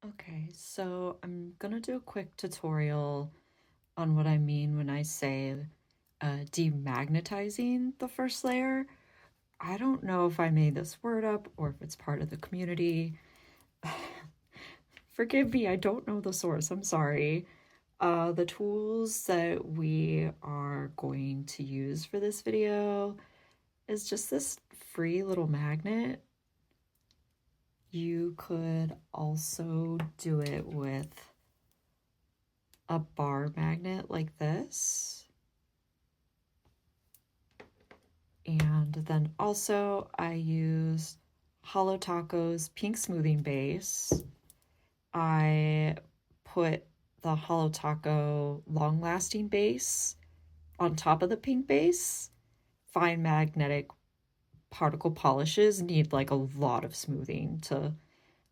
Okay, so I'm gonna do a quick tutorial on what I mean when I say demagnetizing the first layer. I don't know if I made this word up or if it's part of the community. Forgive me, I don't know the source, I'm sorry. The tools that we are going to use for this video is just this free little magnet. You could also do it with a bar magnet like this. And then also I use Holo Taco's pink smoothing base. I put the Holo Taco long lasting base on top of the pink base. Fine magnetic particle polishes need like a lot of smoothing to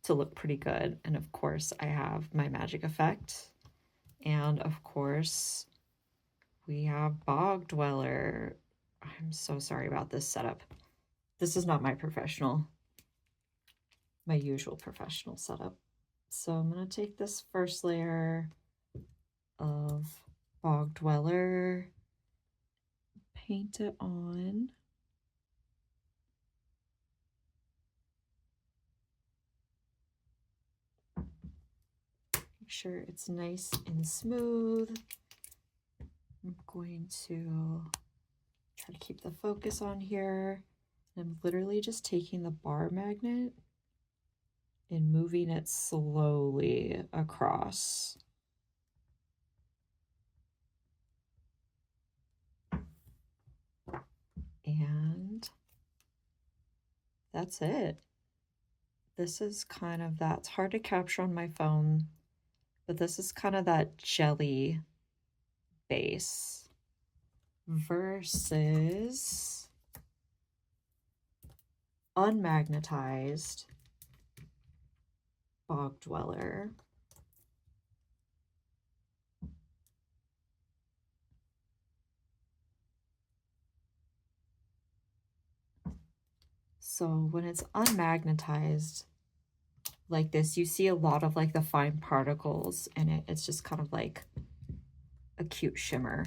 look pretty good. And of course I have my magic effect. And of course we have Bog Dweller. I'm so sorry about this setup. This is not my usual professional setup. So I'm going to take this first layer of Bog Dweller, paint it on. Make sure it's nice and smooth. I'm going to try to keep the focus on here. I'm literally just taking the bar magnet and moving it slowly across. And that's it. This is kind of that, it's hard to capture on my phone, but this is kind of that jelly base versus unmagnetized Bog Dweller. So when it's unmagnetized like this, you see a lot of like the fine particles in it. It's just kind of like a cute shimmer.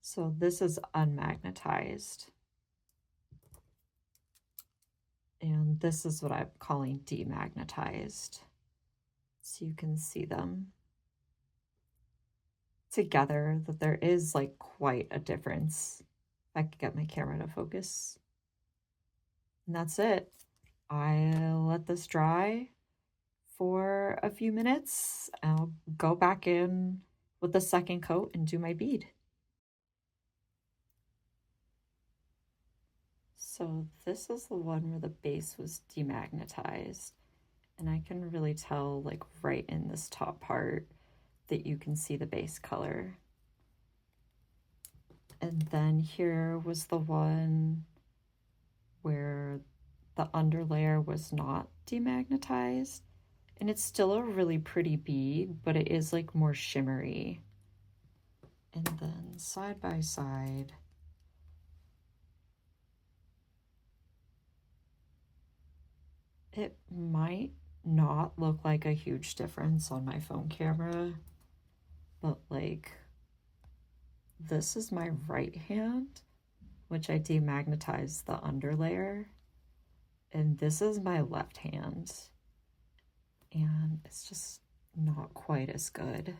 So this is unmagnetized. And this is what I'm calling demagnetized. So you can see them together, that there is like quite a difference. I could get my camera to focus. And that's it. I'll let this dry for a few minutes. I'll go back in with the second coat and do my bead. So this is the one where the base was demagnetized. And I can really tell like right in this top part that you can see the base color. And then here was the one where the underlayer was not demagnetized. And it's still a really pretty bead, but it is like more shimmery. And then side by side, it might not look like a huge difference on my phone camera, but like this is my right hand, which I demagnetized the underlayer, and this is my left hand, and it's just not quite as good.